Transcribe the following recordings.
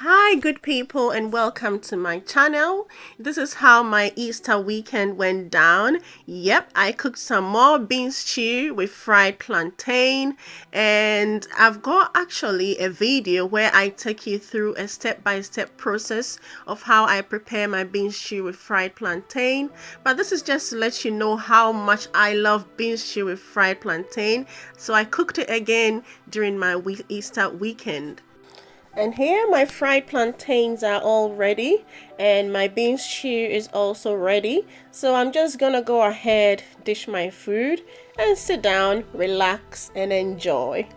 Hi good people and welcome to my channel. This is how my Easter weekend went down. Yep, I cooked some more bean stew with fried plantain, and I've got actually a video where I take you through a step-by-step process of how I prepare my bean stew with fried plantain. But this is just to let you know how much I love bean stew with fried plantain. So I cooked it again during my Easter weekend. And here my fried plantains are all ready, and my bean stew is also ready. So I'm just gonna go ahead, dish my food, and sit down, relax, and enjoy.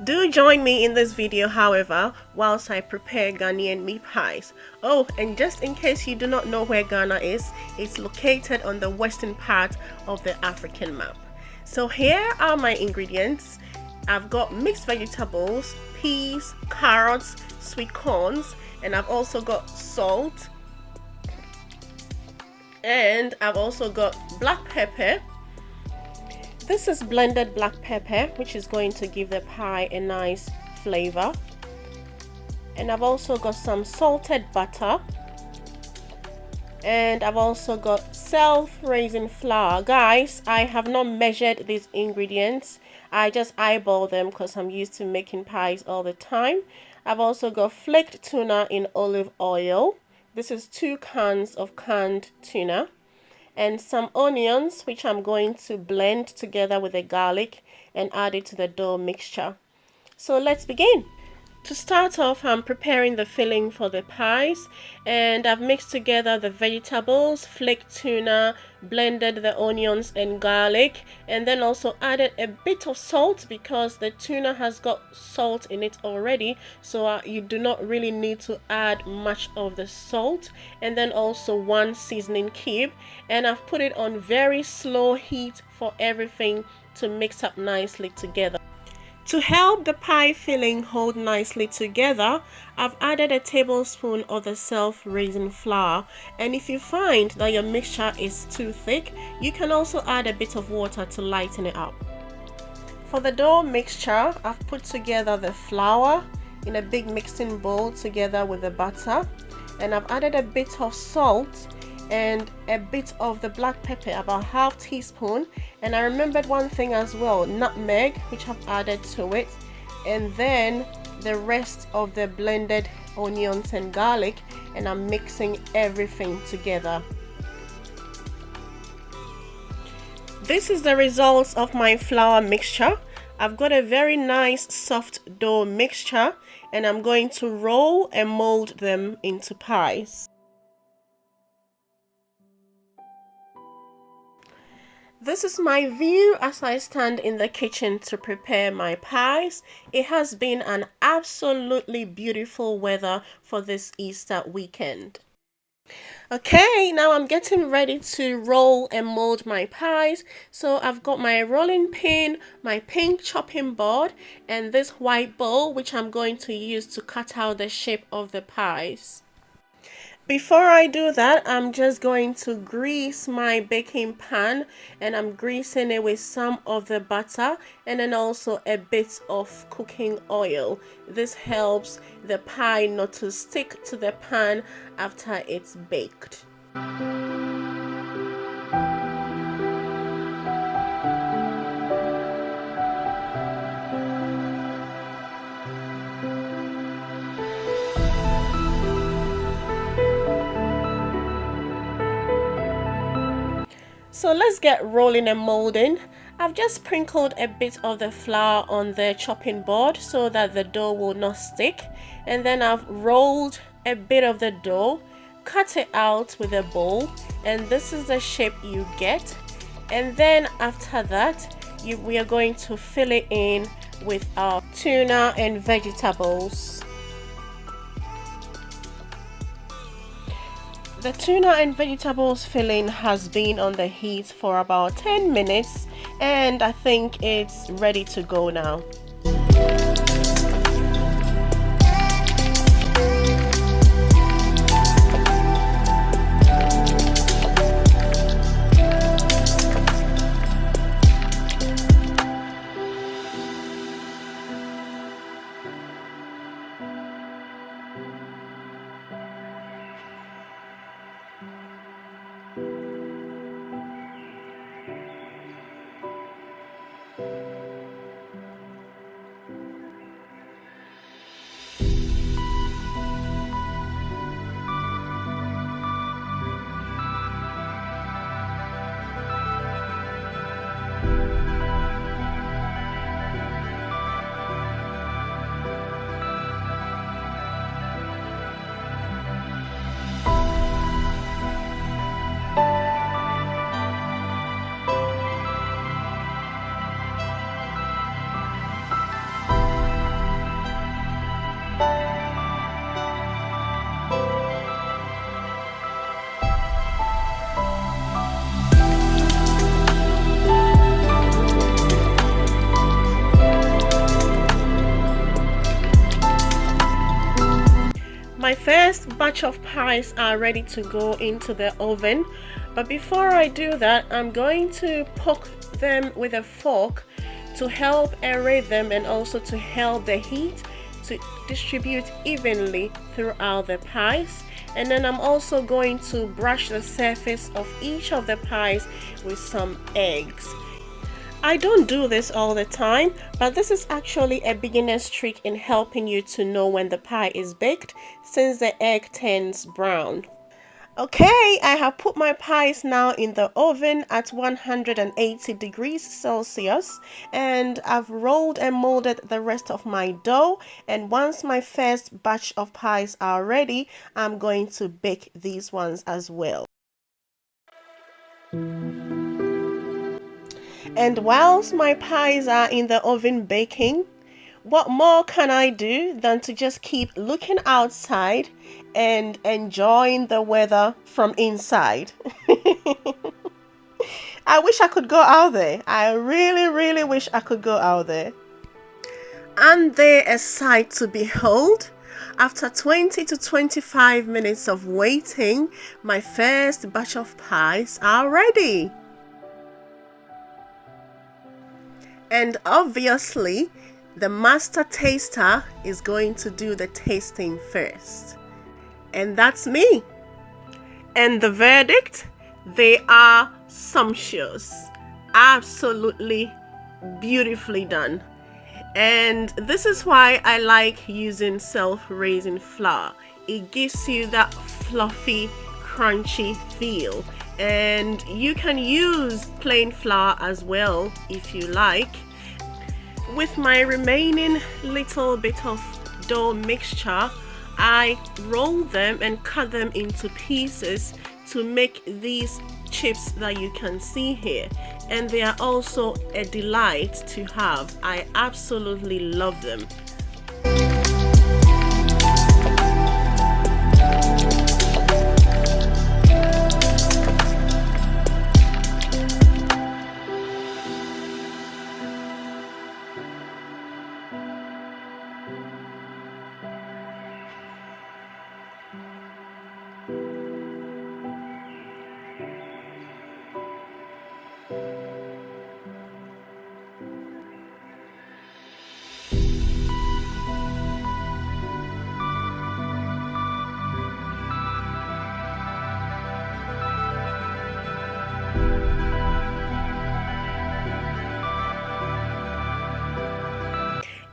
Do join me in this video, however, whilst I prepare Ghanaian meat pies. Oh, and just in case you do not know where Ghana is, it's located on the western part of the African map. So here are my ingredients. I've got mixed vegetables, peas, carrots, sweet corns, and I've also got salt. And I've also got black pepper. This is blended black pepper, which is going to give the pie a nice flavor. And I've also got some salted butter. And I've also got self-raising flour. Guys, I have not measured these ingredients. I just eyeball them because I'm used to making pies all the time. I've also got flaked tuna in olive oil. This is 2 cans of canned tuna. And some onions, which I'm going to blend together with the garlic and add it to the dough mixture. So let's begin. To start off, I'm preparing the filling for the pies, and I've mixed together the vegetables, flaked tuna, blended the onions and garlic, and then also added a bit of salt because the tuna has got salt in it already, so you do not really need to add much of the salt. And then also 1 seasoning cube, and I've put it on very slow heat for everything to mix up nicely together. To help the pie filling hold nicely together, I've added a tablespoon of the self-raising flour, and if you find that your mixture is too thick, you can also add a bit of water to lighten it up. For the dough mixture, I've put together the flour in a big mixing bowl together with the butter, and I've added a bit of salt and a bit of the black pepper, about ½ teaspoon, and I remembered one thing as well, nutmeg, which I've added to it, and then the rest of the blended onions and garlic, and I'm mixing everything together. This is the results of my flour mixture. I've got a very nice soft dough mixture, and I'm going to roll and mold them into pies. This is my view as I stand in the kitchen to prepare my pies. It has been an absolutely beautiful weather for this Easter weekend. Okay, now I'm getting ready to roll and mold my pies. So I've got my rolling pin, my pink chopping board, and this white bowl, which I'm going to use to cut out the shape of the pies. Before I do that, I'm just going to grease my baking pan, and I'm greasing it with some of the butter and then also a bit of cooking oil. This helps the pie not to stick to the pan after it's baked. So let's get rolling and molding. I've just sprinkled a bit of the flour on the chopping board so that the dough will not stick, and then I've rolled a bit of the dough, cut it out with a bowl, and this is the shape you get. And then after that, we are going to fill it in with our tuna and vegetables. The tuna and vegetables filling has been on the heat for about 10 minutes, and I think it's ready to go now. My first batch of pies are ready to go into the oven, but before I do that, I'm going to poke them with a fork to help aerate them and also to help the heat to distribute evenly throughout the pies. And then I'm also going to brush the surface of each of the pies with some eggs. I don't do this all the time, but this is actually a beginner's trick in helping you to know when the pie is baked, since the egg turns brown. Okay, I have put my pies now in the oven at 180 degrees Celsius, and I've rolled and molded the rest of my dough. And once my first batch of pies are ready, I'm going to bake these ones as well. And whilst my pies are in the oven baking, what more can I do than to just keep looking outside and enjoying the weather from inside? I wish I could go out there. I really wish I could go out there. Aren't they a sight to behold? After 20 to 25 minutes of waiting, my first batch of pies are ready. And obviously, the master taster is going to do the tasting first. And that's me. And the verdict? They are sumptuous. Absolutely beautifully done. And this is why I like using self-raising flour. It gives you that fluffy, crunchy feel. And you can use plain flour as well if you like. With my remaining little bit of dough mixture, I roll them and cut them into pieces to make these chips that you can see here, and they are also a delight to have. I absolutely love them.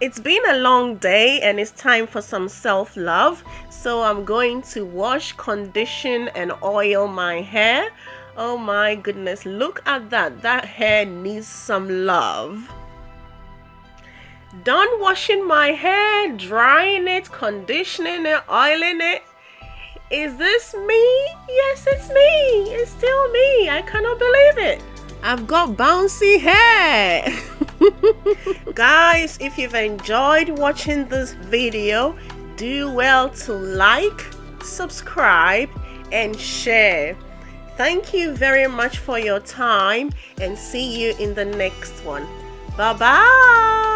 It's been a long day and it's time for some self-love, so I'm going to wash, condition and oil my hair. Oh my goodness, look at that. That hair needs some love. Done washing my hair, drying it, conditioning it, oiling it. Is this me? Yes, it's me. It's still me. I cannot believe it. I've got bouncy hair. Guys, if you've enjoyed watching this video, do well to like, subscribe and share. Thank you very much for your time and see you in the next one. Bye bye.